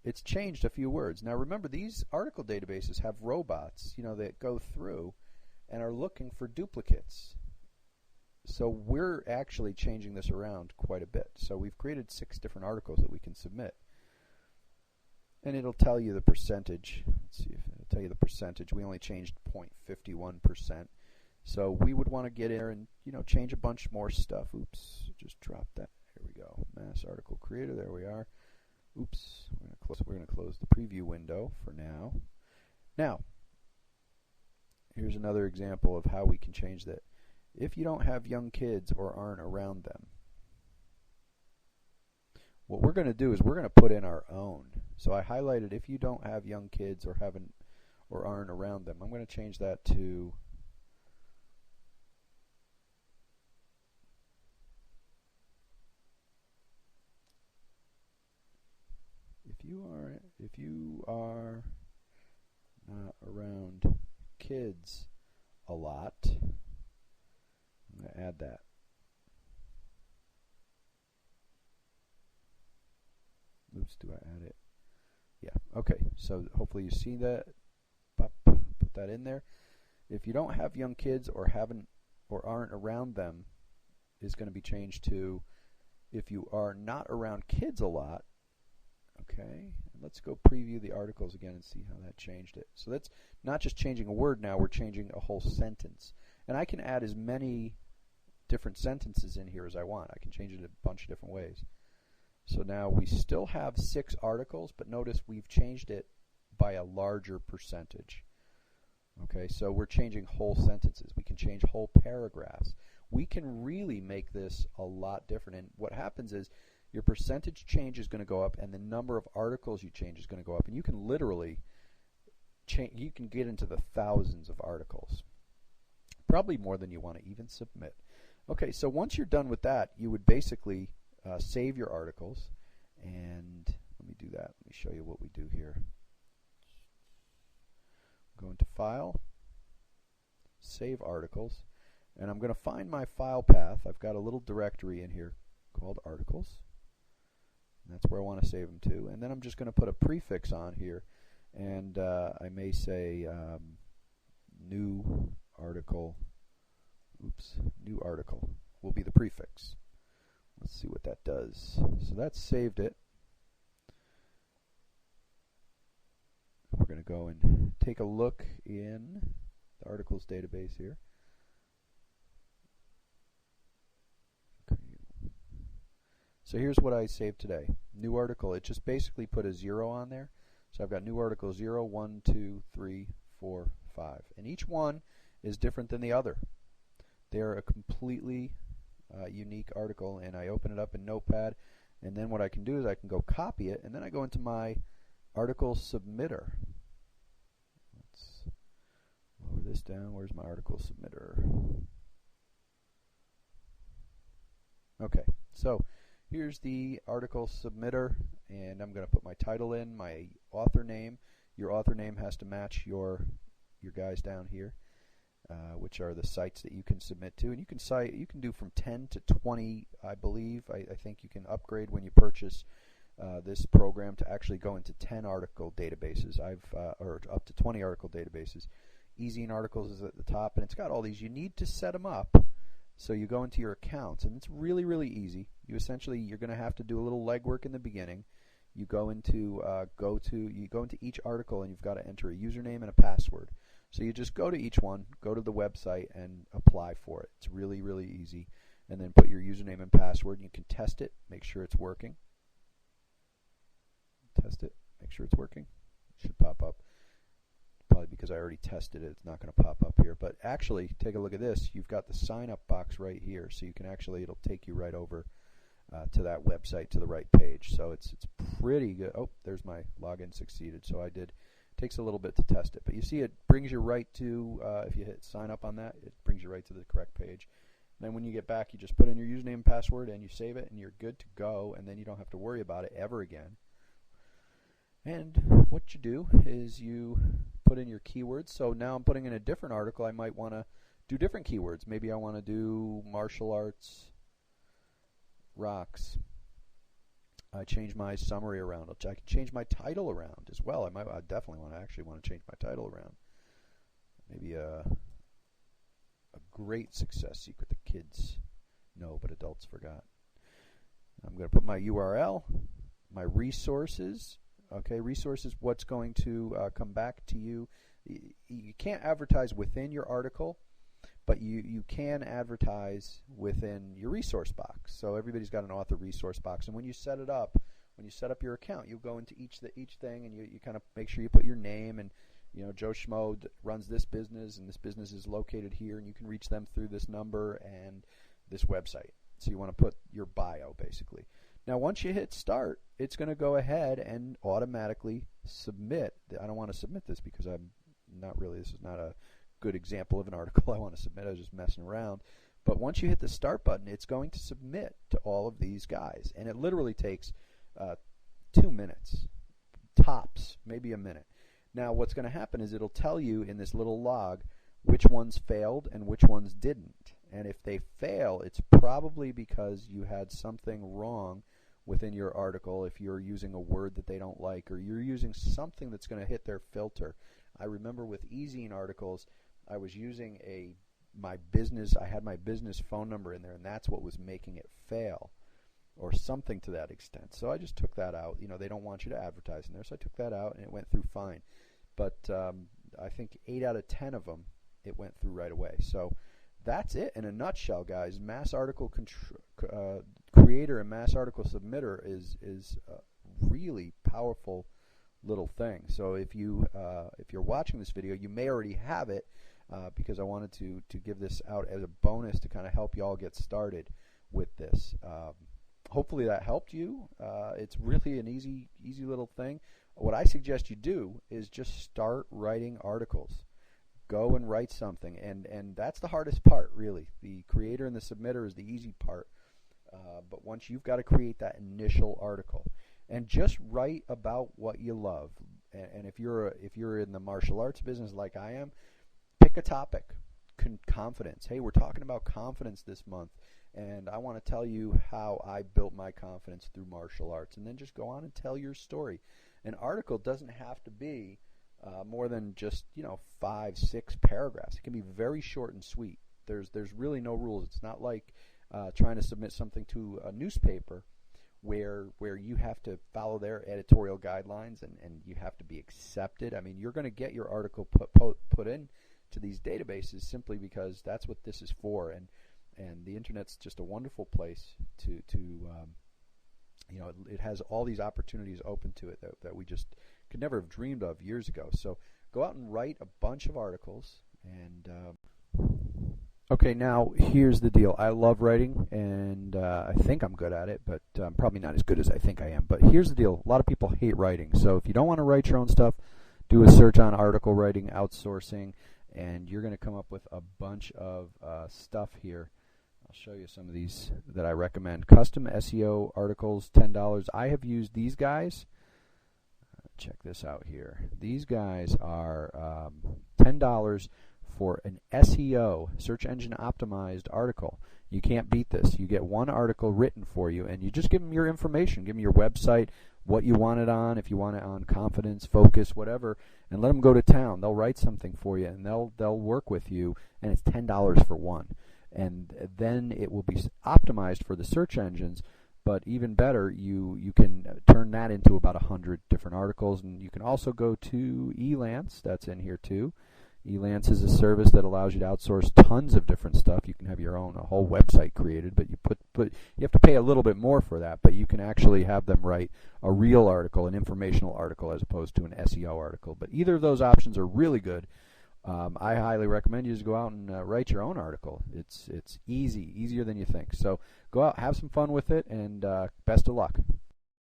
it's changed a few words. Now remember, these article databases have robots, that go through and are looking for duplicates. So we're actually changing this around quite a bit. So we've created 6 different articles that we can submit. And it'll tell you the percentage. Let's see if it'll tell you the percentage. We only changed 0.51%. So we would want to get in there and, change a bunch more stuff. Oops, just dropped that. Here we go. Mass article creator. There we are. Oops, we're going to close the preview window for now. Now, here's another example of how we can change that. If you don't have young kids or aren't around them, what we're going to do is we're going to put in our own. So I highlighted if you don't have young kids or aren't around them. I'm going to change that to if you are not around kids a lot, I'm going to add that. Oops, do I add it? Yeah, okay. So hopefully you see that. Put that in there. If you don't have young kids or aren't around them, is going to be changed to if you are not around kids a lot. Okay, let's go preview the articles again and see how that changed it. So that's not just changing a word now, we're changing a whole sentence. And I can add as many different sentences in here as I want. I can change it a bunch of different ways. So now we still have 6 articles, but notice we've changed it by a larger percentage. Okay, so we're changing whole sentences. We can change whole paragraphs. We can really make this a lot different. And what happens is your percentage change is going to go up, and the number of articles you change is going to go up. And you can literally you can get into the thousands of articles, probably more than you want to even submit. Okay, so once you're done with that, you would basically save your articles. And let me do that. Let me show you what we do here. Go into File, Save Articles, and I'm going to find my file path. I've got a little directory in here called Articles. And that's where I want to save them to. And then I'm just going to put a prefix on here, and I may say new article. Oops, new article will be the prefix. Let's see what that does. So that's saved it. We're going to go and take a look in the articles database here. So here's what I saved today. New article. It just basically put a 0 on there. So I've got new article 0, 1, 2, 3, 4, 5. And each one is different than the other. They are a completely unique article. And I open it up in Notepad. And then what I can do is I can go copy it. And then I go into my article submitter. Let's lower this down. Where's my article submitter? Okay. So here's the article submitter, and I'm going to put my title in, my author name. Your author name has to match your guys down here, which are the sites that you can submit to. And you can do from 10 to 20, I believe. I think you can upgrade when you purchase this program to actually go into 10 article databases. Or up to 20 article databases. Easy in Articles is at the top, and it's got all these. You need to set them up. So you go into your accounts, and it's really, really easy. You're going to have to do a little legwork in the beginning. You go into each article, and you've got to enter a username and a password. So you just go to each one, go to the website, and apply for it. It's really, really easy. And then put your username and password. You can test it, make sure it's working. Test it, make sure it's working. It should pop up. Probably because I already tested it, it's not going to pop up here. But actually, take a look at this. You've got the sign-up box right here, so you can it'll take you right over to that website, to the right page. So it's pretty good. Oh, there's my login succeeded. So it takes a little bit to test it. But you see it brings you right to, if you hit sign up on that, it brings you right to the correct page. And then when you get back, you just put in your username and password, and you save it, and you're good to go. And then you don't have to worry about it ever again. And what you do is you put in your keywords. So now I'm putting in a different article. I might want to do different keywords. Maybe I want to do martial arts rocks. I change my summary around. I can change my title around as well. I definitely want to change my title around. Maybe a great success secret that kids know but adults forgot. I'm going to put my URL, my resources. Okay, resources, what's going to come back to you. You can't advertise within your article, but you can advertise within your resource box. So everybody's got an author resource box, and when you set it up, when you set up your account, you go into each thing, and you kind of make sure you put your name, and Joe Schmo runs this business, and this business is located here, and you can reach them through this number and this website. So you want to put your bio, basically. Now, once you hit start, it's going to go ahead and automatically submit. I don't want to submit this because this is not a good example of an article I want to submit. I was just messing around. But once you hit the start button, it's going to submit to all of these guys. And it literally takes 2 minutes, tops, maybe a minute. Now, what's going to happen is it'll tell you in this little log which ones failed and which ones didn't. And if they fail, it's probably because you had something wrong within your article. If you're using a word that they don't like, or you're using something that's going to hit their filter. I remember with e-zine articles, I was using I had my business phone number in there, and that's what was making it fail, or something to that extent. So I just took that out. They don't want you to advertise in there, so I took that out, and it went through fine. But I think 8 out of 10 of them, it went through right away. So that's it in a nutshell, guys. Mass article creator and mass article submitter is a really powerful little thing. So if you're watching this video, you may already have it, because I wanted to give this out as a bonus to kind of help you all get started with this. Hopefully that helped you. It's really an easy little thing. What I suggest you do is just start writing articles. Go and write something, and that's the hardest part, really. The creator and the submitter is the easy part, but once you've got to create that initial article, and just write about what you love. And if you're in the martial arts business like I am, pick a topic. Confidence. Hey, we're talking about confidence this month, and I want to tell you how I built my confidence through martial arts, and then just go on and tell your story. An article doesn't have to be more than just 5-6 paragraphs. It can be very short and sweet. There's really no rules. It's not like trying to submit something to a newspaper where you have to follow their editorial guidelines and you have to be accepted. I mean, you're going to get your article put in to these databases simply because that's what this is for, and the internet's just a wonderful place to it has all these opportunities open to it that we just could never have dreamed of years ago. So go out and write a bunch of articles. And okay, now here's the deal. I love writing, and I think I'm good at it, but I'm probably not as good as I think I am. But here's the deal. A lot of people hate writing. So if you don't want to write your own stuff, do a search on article writing, outsourcing, and you're going to come up with a bunch of stuff here. I'll show you some of these that I recommend. Custom SEO articles, $10. I have used these guys. Check this out here. These guys are $10 for an SEO, search engine optimized article. You can't beat this. You get one article written for you, and you just give them your information. Give them your website, what you want it on, if you want it on confidence, focus, whatever, and let them go to town. They'll write something for you, and they'll work with you, and it's $10 for one. And then it will be optimized for the search engines, but even better, you can turn that into about 100 different articles. And you can also go to Elance. That's in here too. Elance is a service that allows you to outsource tons of different stuff. You can have a whole website created, but you have to pay a little bit more for that. But you can actually have them write a real article, an informational article, as opposed to an SEO article. But either of those options are really good. I highly recommend you just go out and write your own article. It's easier than you think. So go out, have some fun with it, and best of luck.